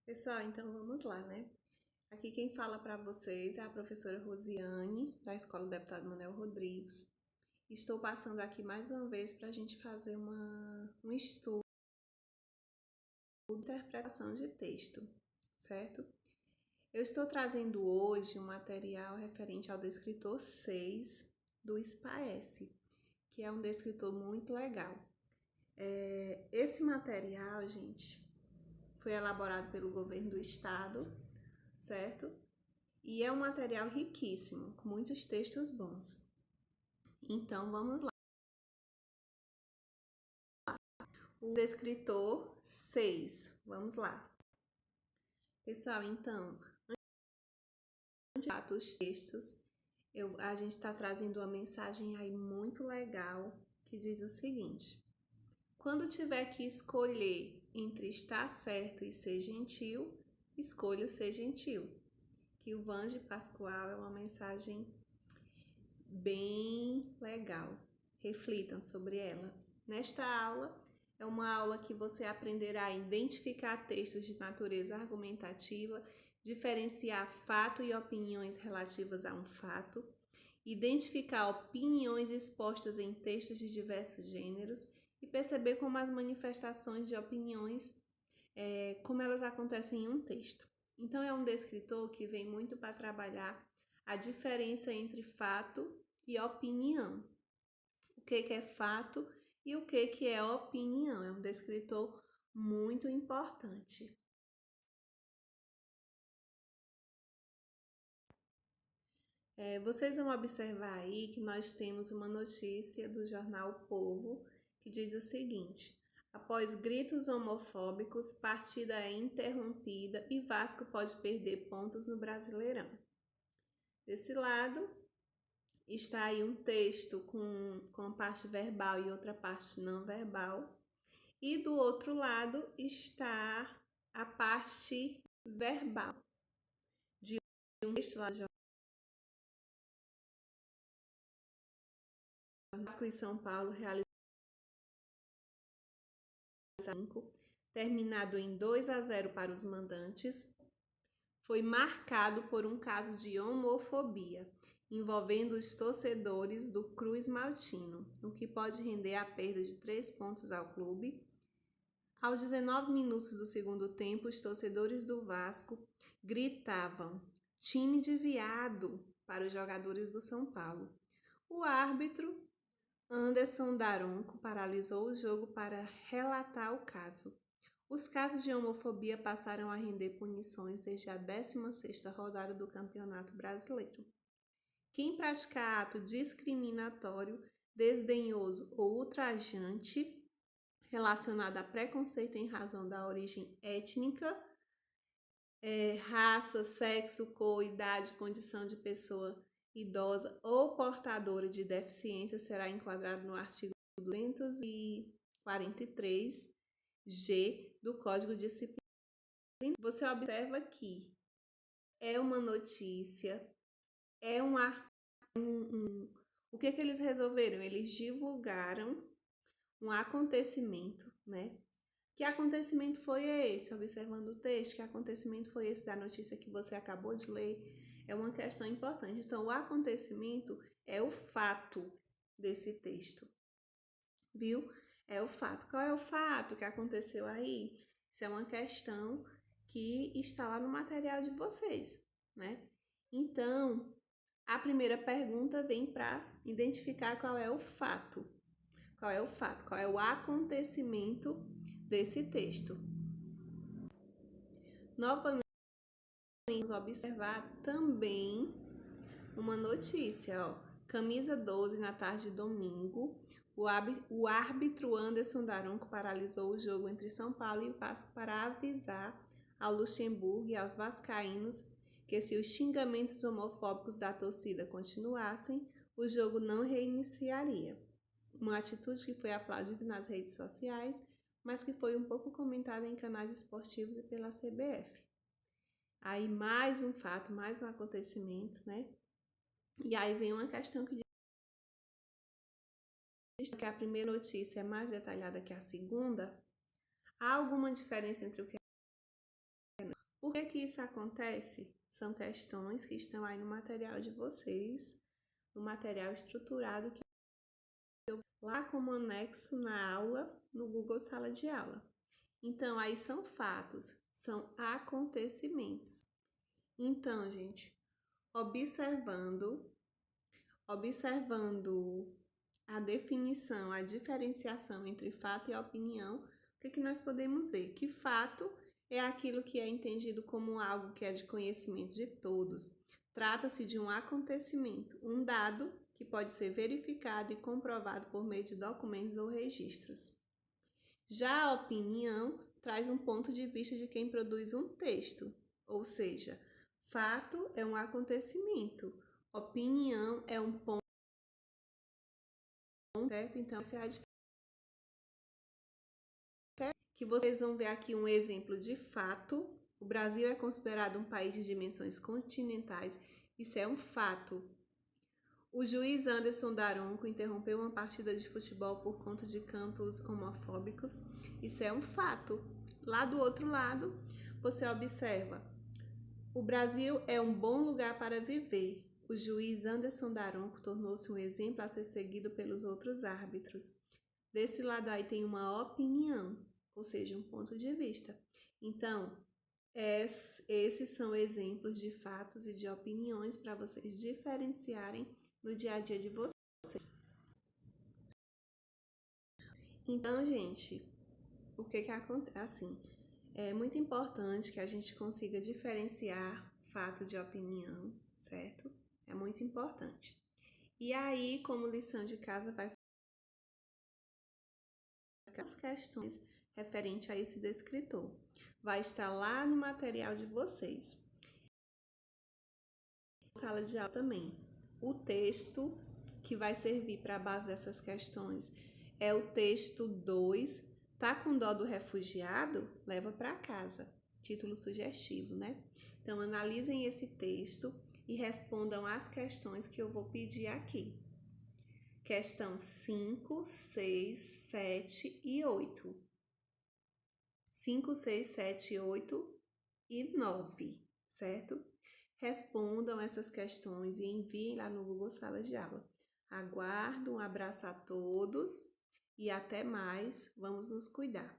Pessoal, então vamos lá, né? Aqui quem fala para vocês é a professora Rosiane, da Escola Deputado Manuel Rodrigues. Estou passando aqui mais uma vez para a gente fazer um estudo de interpretação de texto, certo? Eu estou trazendo hoje um material referente ao descritor 6 do SPAES, que é um descritor muito legal. Esse material, gente, foi elaborado pelo governo do estado, certo? E é um material riquíssimo, com muitos textos bons. Então, vamos lá. O descritor 6. Vamos lá. Pessoal, então, antes de os textos, a gente está trazendo uma mensagem aí muito legal que diz o seguinte: quando tiver que escolher entre estar certo e ser gentil, escolha ser gentil. Que o Vange Pascoal é uma mensagem bem legal. Reflitam sobre ela. Nesta aula, é uma aula que você aprenderá a identificar textos de natureza argumentativa, diferenciar fato e opiniões relativas a um fato, identificar opiniões expostas em textos de diversos gêneros e perceber como as manifestações de opiniões, como elas acontecem em um texto. Então, é um descritor que vem muito para trabalhar a diferença entre fato e opinião. O que é fato e o que é opinião. É um descritor muito importante. Vocês vão observar aí que nós temos uma notícia do jornal O Povo que diz o seguinte: após gritos homofóbicos, partida é interrompida e Vasco pode perder pontos no Brasileirão. Desse lado, está aí um texto com parte verbal e outra parte não verbal. E do outro lado está a parte verbal de um texto lá de Vasco e São Paulo realizado terminado em 2-0 para os mandantes, foi marcado por um caso de homofobia envolvendo os torcedores do Cruz Maltino, o que pode render a perda de 3 pontos ao clube. Aos 19 minutos do segundo tempo, os torcedores do Vasco gritavam "time de viado" para os jogadores do São Paulo. O árbitro, Anderson Daronco, paralisou o jogo para relatar o caso. Os casos de homofobia passaram a render punições desde a 16ª rodada do Campeonato Brasileiro. Quem praticar ato discriminatório, desdenhoso ou ultrajante relacionado a preconceito em razão da origem étnica, raça, sexo, cor, idade, condição de pessoa idosa ou portadora de deficiência será enquadrado no artigo 243-G do Código Disciplinar. Você observa que é uma notícia, é o que eles resolveram? Eles divulgaram um acontecimento, né? Que acontecimento foi esse? Observando o texto, que acontecimento foi esse da notícia que você acabou de ler? É uma questão importante. Então, o acontecimento é o fato desse texto, viu? É o fato. Qual é o fato que aconteceu aí? Isso é uma questão que está lá no material de vocês, né? Então, a primeira pergunta vem para identificar qual é o fato. Qual é o fato? Qual é o acontecimento desse texto? Novamente, vamos observar também uma notícia, ó. Camisa 12, na tarde de domingo, o árbitro Anderson Daronco paralisou o jogo entre São Paulo e Vasco para avisar ao Luxemburgo e aos vascaínos que se os xingamentos homofóbicos da torcida continuassem, o jogo não reiniciaria. Uma atitude que foi aplaudida nas redes sociais, mas que foi um pouco comentada em canais esportivos e pela CBF. Aí mais um fato, mais um acontecimento, né? E aí vem uma questão que diz que a primeira notícia é mais detalhada que a segunda. Há alguma diferença entre o que Por que isso acontece? São questões que estão aí no material de vocês, no material estruturado que eu lá como anexo na aula no Google Sala de Aula. Então, aí são fatos, são acontecimentos. Então, gente, observando a definição, a diferenciação entre fato e opinião, o que nós podemos ver? Que fato é aquilo que é entendido como algo que é de conhecimento de todos. Trata-se de um acontecimento, um dado que pode ser verificado e comprovado por meio de documentos ou registros. Já a opinião traz um ponto de vista de quem produz um texto, ou seja, fato é um acontecimento, opinião é um ponto, certo? Então, essa é a diferença. Que vocês vão ver aqui um exemplo de fato. O Brasil é considerado um país de dimensões continentais, isso é um fato. O juiz Anderson Daronco interrompeu uma partida de futebol por conta de cantos homofóbicos. Isso é um fato. Lá do outro lado, você observa: o Brasil é um bom lugar para viver. O juiz Anderson Daronco tornou-se um exemplo a ser seguido pelos outros árbitros. Desse lado aí tem uma opinião, ou seja, um ponto de vista. Então, esses são exemplos de fatos e de opiniões para vocês diferenciarem no dia a dia de vocês. Então, gente, o que acontece? Assim, é muito importante que a gente consiga diferenciar fato de opinião, certo? É muito importante. E aí, como lição de casa, vai ficar as questões referente a esse descritor. Vai estar lá no material de vocês. Sala de aula também. O texto que vai servir para a base dessas questões é o texto 2. Tá com dó do refugiado? Leva para casa. Título sugestivo, né? Então, analisem esse texto e respondam as questões que eu vou pedir aqui. Questão 5, 6, 7 e 8. 5, 6, 7, 8 e 9, certo? Respondam essas questões e enviem lá no Google Sala de Aula. Aguardo, um abraço a todos e até mais. Vamos nos cuidar.